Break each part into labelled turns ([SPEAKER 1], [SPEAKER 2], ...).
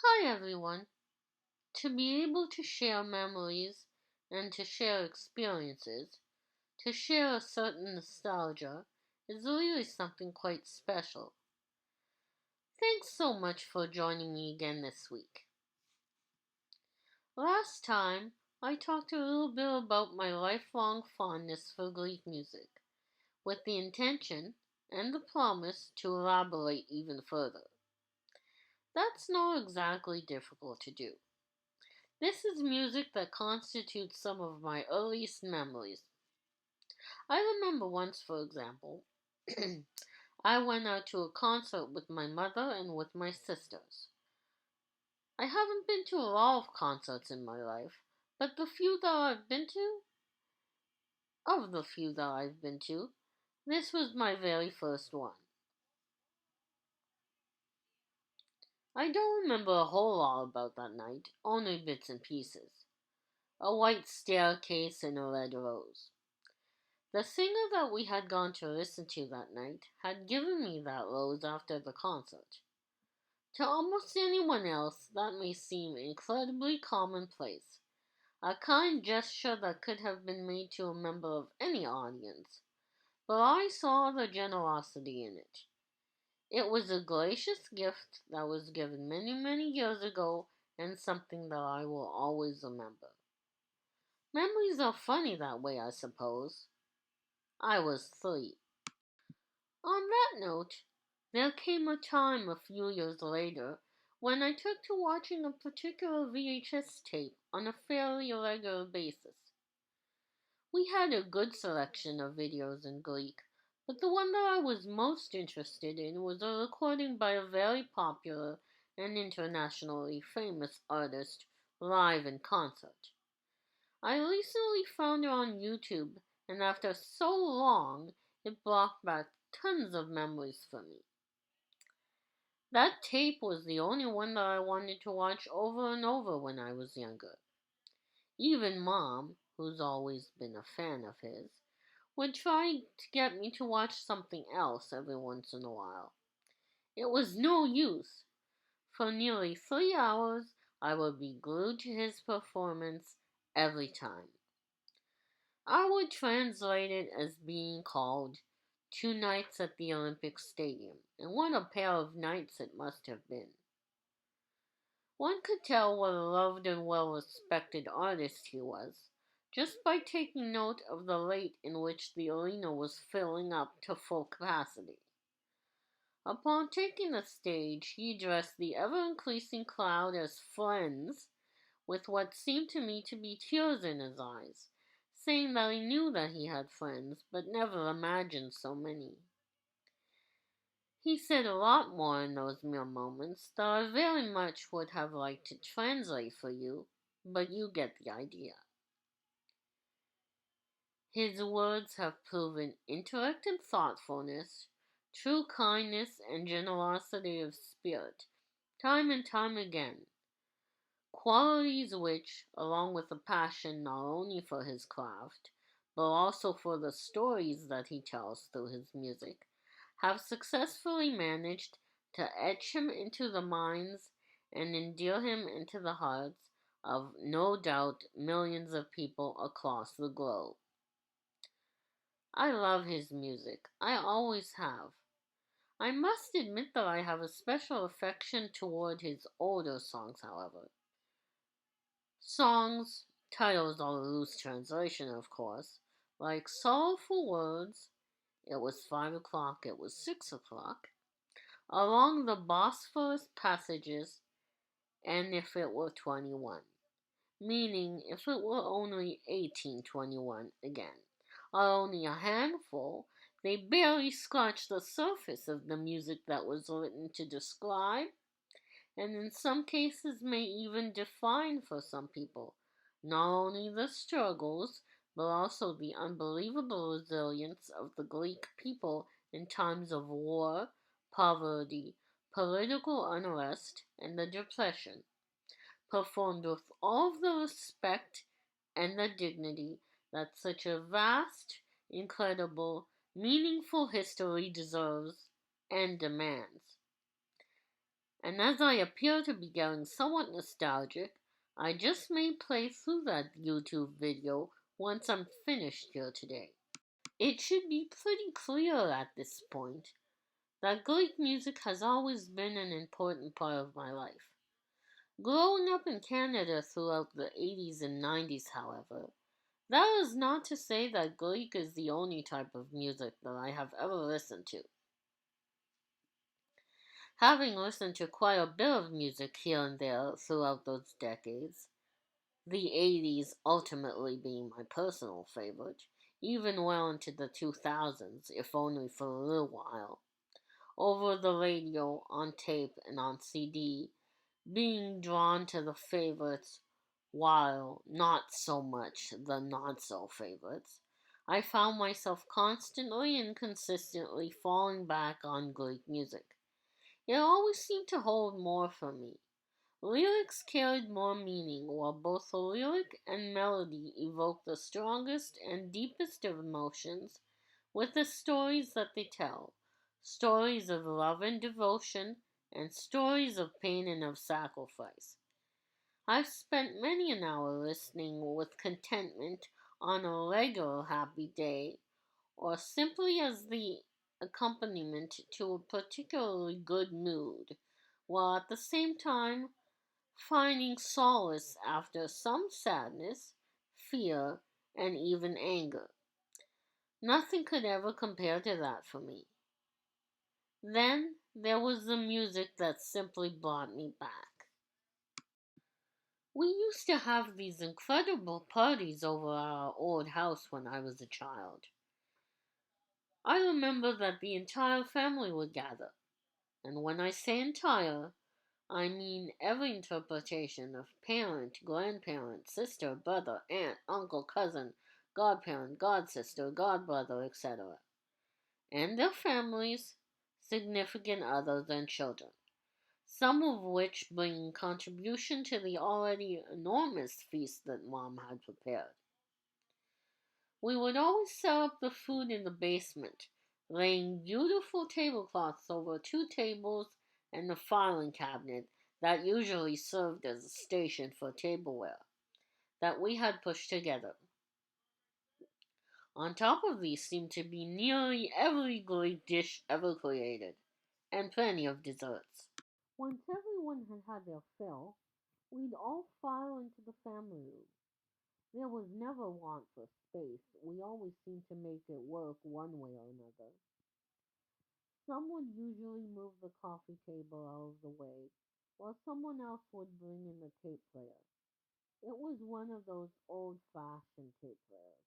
[SPEAKER 1] Hi everyone. To be able to share memories and to share experiences, to share a certain nostalgia, is really something quite special. Thanks so much for joining me again this week. Last time, I talked a little bit about my lifelong fondness for Greek music, with the intention and the promise to elaborate even further. That's not exactly difficult to do. This is music that constitutes some of my earliest memories. I remember once, for example, I went out to a concert with my mother and with my sisters. I haven't been to a lot of concerts in my life, but the few that I've been to, this was my very first one. I don't remember a whole lot about that night, only bits and pieces. A white staircase and a red rose. The singer that we had gone to listen to that night had given me that rose after the concert. To almost anyone else, that may seem incredibly commonplace, a kind gesture that could have been made to a member of any audience, but I saw the generosity in it. It was a gracious gift that was given many, many years ago and something that I will always remember. Memories are funny that way, I suppose. I was 3. On that note, there came a time a few years later when I took to watching a particular VHS tape on a fairly regular basis. We had a good selection of videos in Greek, but the one that I was most interested in was a recording by a very popular and internationally famous artist live in concert. I recently found it on YouTube, and after so long, it brought back tons of memories for me. That tape was the only one that I wanted to watch over and over when I was younger. Even Mom, who's always been a fan of his, would try to get me to watch something else every once in a while. It was no use. For nearly 3 hours, I would be glued to his performance every time. I would translate it as being called Two Nights at the Olympic Stadium, and what a pair of nights it must have been. One could tell what a loved and well-respected artist he was, just by taking note of the rate in which the arena was filling up to full capacity. Upon taking the stage, he addressed the ever-increasing crowd as friends, with what seemed to me to be tears in his eyes, saying that he knew that he had friends, but never imagined so many. He said a lot more in those mere moments that I very much would have liked to translate for you, but you get the idea. His words have proven intellect and thoughtfulness, true kindness and generosity of spirit, time and time again. Qualities which, along with a passion not only for his craft, but also for the stories that he tells through his music, have successfully managed to etch him into the minds and endear him into the hearts of no doubt millions of people across the globe. I love his music. I always have. I must admit that I have a special affection toward his older songs, however. Songs, titles are a loose translation, of course, like Sorrowful Words, It Was 5 o'clock, It Was 6 o'clock, Along the Bosphorus Passages, and If It Were 21, meaning if it were only 1821 again, are only a handful. They barely scratch the surface of the music that was written to describe, and in some cases may even define for some people, not only the struggles, but also the unbelievable resilience of the Greek people in times of war, poverty, political unrest, and the Depression, performed with all of the respect and the dignity that such a vast, incredible, meaningful history deserves and demands. And as I appear to be getting somewhat nostalgic, I just may play through that YouTube video once I'm finished here today. It should be pretty clear at this point that Greek music has always been an important part of my life. Growing up in Canada throughout the 80s and 90s, however, that is not to say that Greek is the only type of music that I have ever listened to. Having listened to quite a bit of music here and there throughout those decades, the 80s ultimately being my personal favorite, even well into the 2000s, if only for a little while, over the radio, on tape, and on CD, being drawn to the favorites while not so much the not so favorites. I found myself constantly and consistently falling back on Greek music. It always seemed to hold more for me. Lyrics carried more meaning, while both the lyric and melody evoked the strongest and deepest of emotions with the stories that they tell. Stories of love and devotion, and stories of pain and of sacrifice. I've spent many an hour listening with contentment on a regular happy day, or simply as the accompaniment to a particularly good mood, while at the same time finding solace after some sadness, fear, and even anger. Nothing could ever compare to that for me. Then there was the music that simply brought me back. We used to have these incredible parties over our old house when I was a child. I remember that the entire family would gather, and when I say entire, I mean every interpretation of parent, grandparent, sister, brother, aunt, uncle, cousin, godparent, godsister, godbrother, etc., and their families, significant others, and children, some of which bring contribution to the already enormous feast that Mom had prepared. We would always set up the food in the basement, laying beautiful tablecloths over two tables and the filing cabinet that usually served as a station for tableware that we had pushed together. On top of these seemed to be nearly every great dish ever created, and plenty of desserts. Once everyone had had their fill, we'd all file into the family room. There was never want for space. We always seemed to make it work one way or another. Some would usually move the coffee table out of the way, while someone else would bring in the tape player. It was one of those old-fashioned tape players,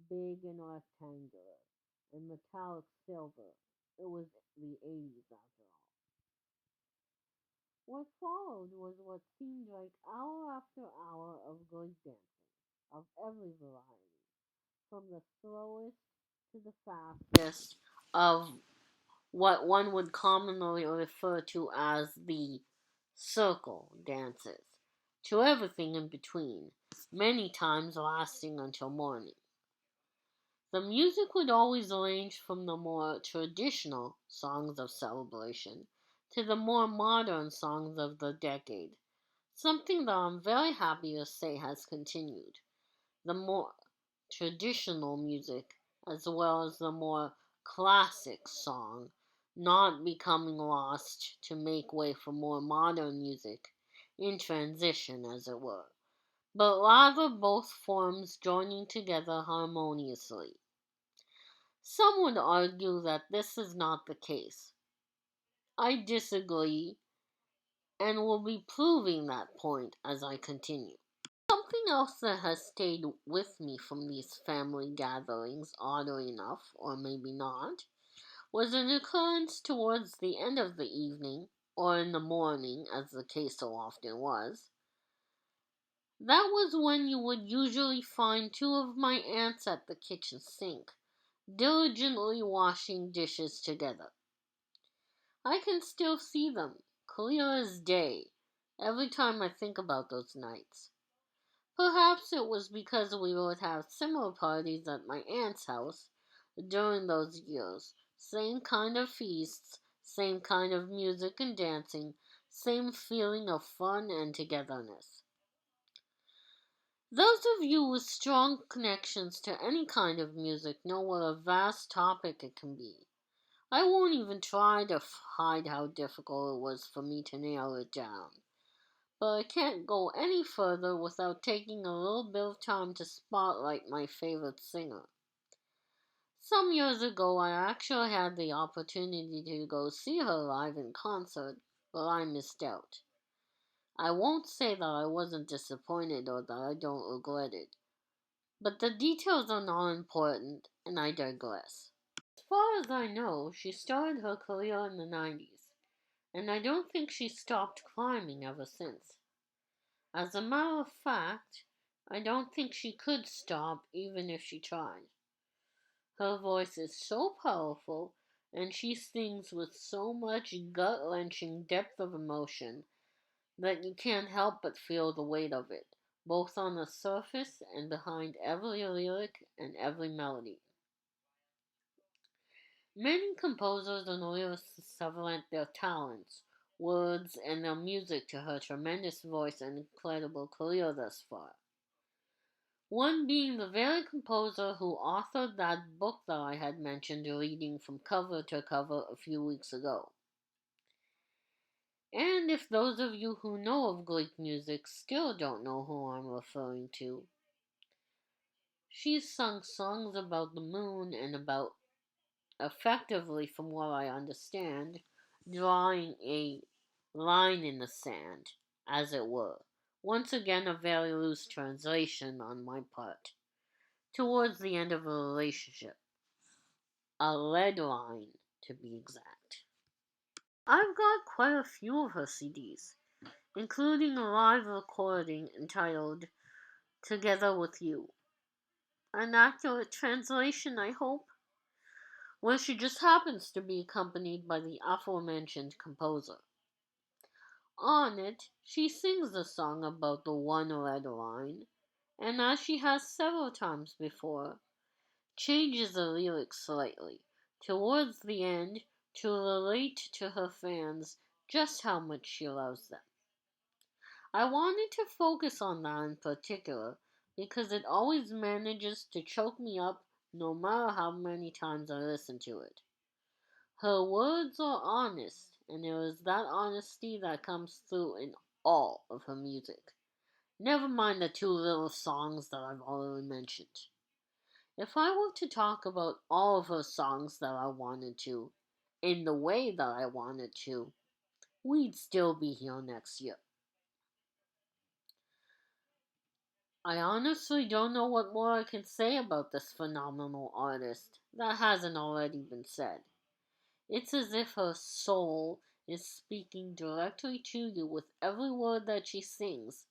[SPEAKER 1] big and rectangular, and metallic silver. It was the 80s after all. What followed was what seemed like hour after hour of great dancing, of every variety, from the slowest to the fastest, of what one would commonly refer to as the circle dances, to everything in between, many times lasting until morning. The music would always range from the more traditional songs of celebration to the more modern songs of the decade, something that I'm very happy to say has continued. The more traditional music, as well as the more classic song, not becoming lost to make way for more modern music, in transition, as it were, but rather both forms joining together harmoniously. Some would argue that this is not the case. I disagree and will be proving that point as I continue. Something else that has stayed with me from these family gatherings, oddly enough, or maybe not, was an occurrence towards the end of the evening, or in the morning, as the case so often was. That was when you would usually find two of my aunts at the kitchen sink, diligently washing dishes together. I can still see them, clear as day, every time I think about those nights. Perhaps it was because we would have similar parties at my aunt's house during those years. Same kind of feasts, same kind of music and dancing, same feeling of fun and togetherness. Those of you with strong connections to any kind of music know what a vast topic it can be. I won't even try to hide how difficult it was for me to nail it down. But I can't go any further without taking a little bit of time to spotlight my favorite singer. Some years ago, I actually had the opportunity to go see her live in concert, but I missed out. I won't say that I wasn't disappointed or that I don't regret it, but the details are not important, and I digress. As far as I know, she started her career in the 90s, and I don't think she stopped climbing ever since. As a matter of fact, I don't think she could stop even if she tried. Her voice is so powerful, and she sings with so much gut wrenching depth of emotion that you can't help but feel the weight of it, both on the surface and behind every lyric and every melody. Many composers and lyricists have lent their talents, words, and their music to her tremendous voice and incredible career thus far. One being the very composer who authored that book that I had mentioned reading from cover to cover a few weeks ago. And if those of you who know of Greek music still don't know who I'm referring to, she's sung songs about the moon and about, effectively, from what I understand, drawing a line in the sand, as it were. Once again, a very loose translation on my part. Towards the end of a relationship. A lead line, to be exact. I've got quite a few of her CDs, including a live recording entitled Together with You. An accurate translation, I hope, where she just happens to be accompanied by the aforementioned composer. On it, she sings a song about the one red line, and as she has several times before, changes the lyrics slightly, towards the end, to relate to her fans just how much she loves them. I wanted to focus on that in particular because it always manages to choke me up no matter how many times I listen to it. Her words are honest, and there is that honesty that comes through in all of her music. Never mind the two little songs that I've already mentioned. If I were to talk about all of her songs that I wanted to, in the way that I wanted to, we'd still be here next year. I honestly don't know what more I can say about this phenomenal artist that hasn't already been said. It's as if her soul is speaking directly to you with every word that she sings,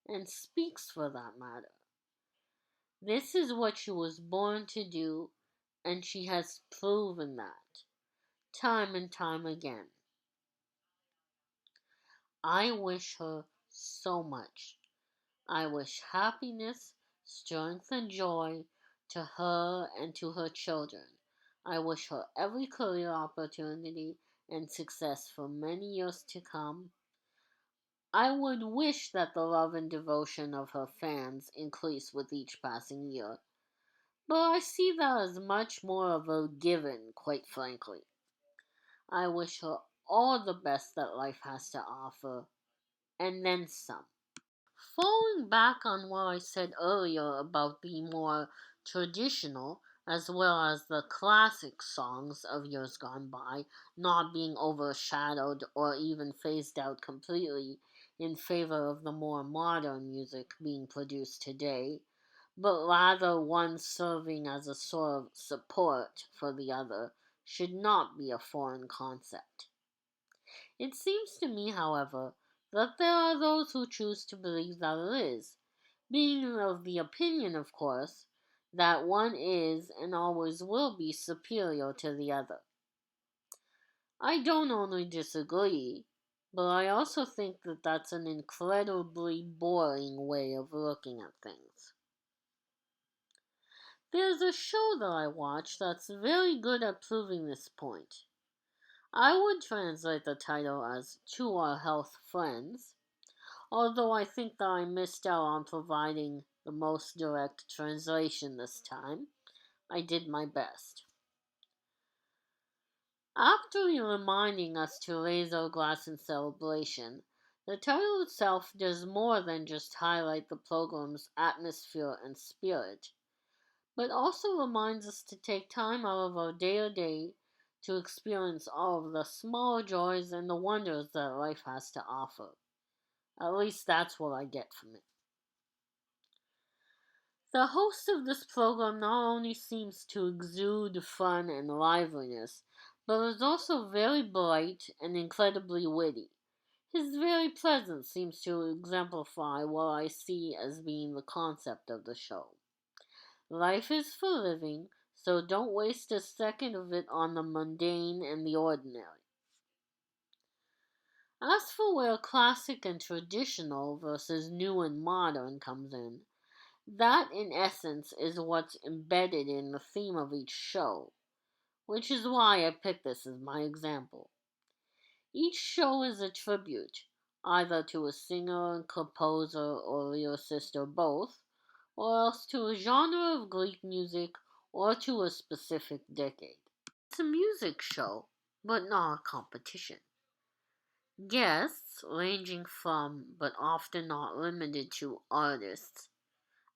[SPEAKER 1] and speaks for that matter. This is what she was born to do, and she has proven that, time and time again. I wish her so much. I wish happiness, strength, and joy to her and to her children. I wish her every career opportunity and success for many years to come. I would wish that the love and devotion of her fans increase with each passing year, but I see that as much more of a given, quite frankly. I wish her all the best that life has to offer, and then some. Falling back on what I said earlier about the more traditional as well as the classic songs of years gone by not being overshadowed or even phased out completely in favor of the more modern music being produced today, but rather one serving as a sort of support for the other, should not be a foreign concept. It seems to me, however, that there are those who choose to believe that it is, being of the opinion, of course, that one is and always will be superior to the other. I don't only disagree, but I also think that that's an incredibly boring way of looking at things. There's a show that I watch that's very good at proving this point. I would translate the title as To Our Health Friends, although I think that I missed out on providing the most direct translation this time. I did my best. After reminding us to raise our glass in celebration, the title itself does more than just highlight the program's atmosphere and spirit, but also reminds us to take time out of our day to day to experience all of the small joys and the wonders that life has to offer. At least that's what I get from it. The host of this program not only seems to exude fun and liveliness, but is also very bright and incredibly witty. His very presence seems to exemplify what I see as being the concept of the show. Life is for living, so don't waste a second of it on the mundane and the ordinary. As for where classic and traditional versus new and modern comes in, that in essence is what's embedded in the theme of each show, which is why I picked this as my example. Each show is a tribute, either to a singer and composer or lyricist or both, or else to a genre of Greek music or to a specific decade. It's a music show, but not a competition. Guests, ranging from but often not limited to artists,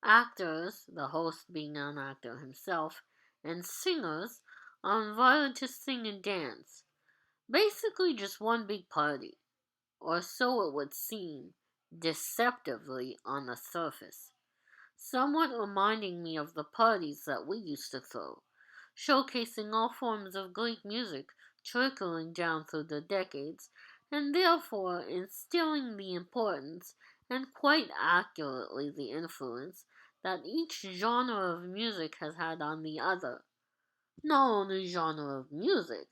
[SPEAKER 1] actors, the host being an actor himself, and singers, are invited to sing and dance. Basically, just one big party, or so it would seem, deceptively on the surface, somewhat reminding me of the parties that we used to throw, showcasing all forms of Greek music trickling down through the decades, and therefore instilling the importance and quite accurately the influence that each genre of music has had on the other. Not only genre of music,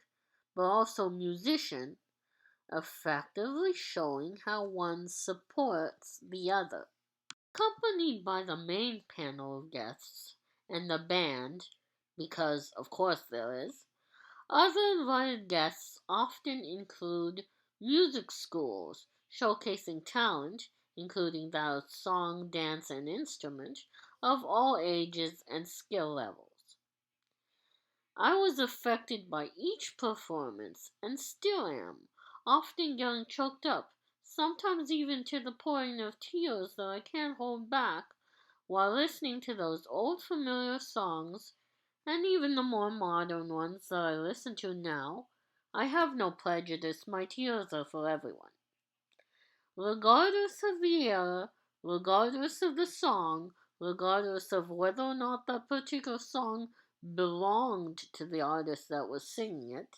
[SPEAKER 1] but also musician, effectively showing how one supports the other. Accompanied by the main panel of guests and the band, because of course there is, other invited guests often include music schools showcasing talent, including that of song, dance, and instrument, of all ages and skill levels. I was affected by each performance and still am, often getting choked up, sometimes even to the point of tears that I can't hold back, while listening to those old familiar songs and even the more modern ones that I listen to now. I have no prejudice, my tears are for everyone. Regardless of the era, regardless of the song, regardless of whether or not that particular song belonged to the artist that was singing it.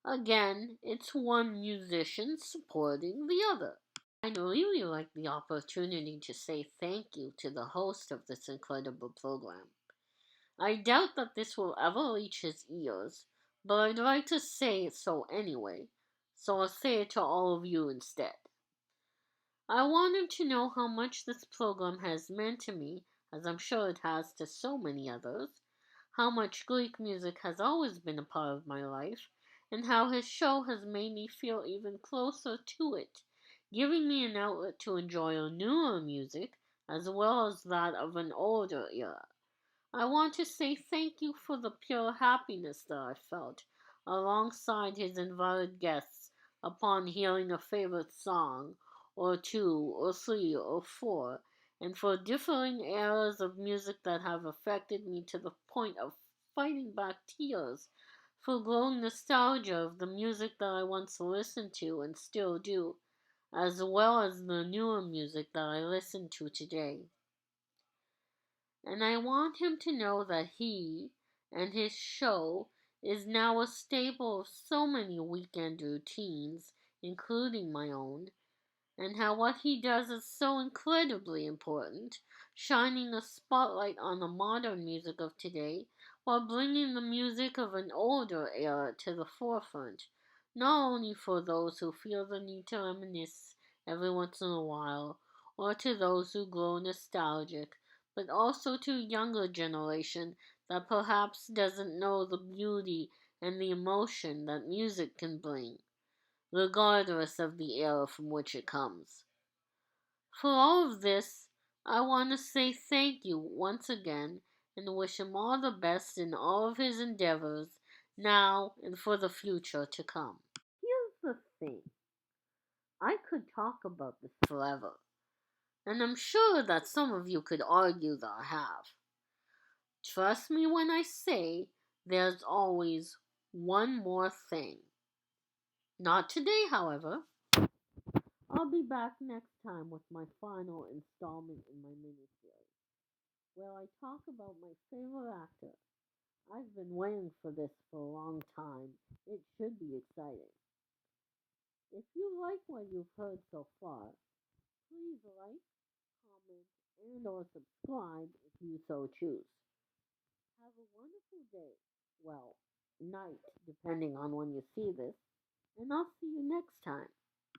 [SPEAKER 1] Again, it's one musician supporting the other. I'd really like the opportunity to say thank you to the host of this incredible program. I doubt that this will ever reach his ears, but I'd like to say it so anyway, so I'll say it to all of you instead. I wanted to know how much this program has meant to me, as I'm sure it has to so many others, how much Greek music has always been a part of my life, and how his show has made me feel even closer to it, giving me an outlet to enjoy a newer music as well as that of an older era. I want to say thank you for the pure happiness that I felt alongside his invited guests upon hearing a favorite song, or two, or three, or four, and for differing eras of music that have affected me to the point of fighting back tears, for growing nostalgia of the music that I once listened to and still do, as well as the newer music that I listen to today. And I want him to know that he and his show is now a staple of so many weekend routines, including my own, and how what he does is so incredibly important, shining a spotlight on the modern music of today while bringing the music of an older era to the forefront, not only for those who feel the need to reminisce every once in a while, or to those who grow nostalgic, but also to a younger generation that perhaps doesn't know the beauty and the emotion that music can bring, regardless of the era from which it comes. For all of this, I want to say thank you once again and wish him all the best in all of his endeavors now and for the future to come. Here's the thing, I could talk about this forever, and I'm sure that some of you could argue that I have. Trust me when I say there's always one more thing. Not today, however. I'll be back next time with my final installment in my miniseries, where I talk about my favorite actor. I've been waiting for this for a long time. It should be exciting. If you like what you've heard so far, please like, comment, and or subscribe if you so choose. Have a wonderful day. Well, night, depending on when you see this, and I'll see you next time.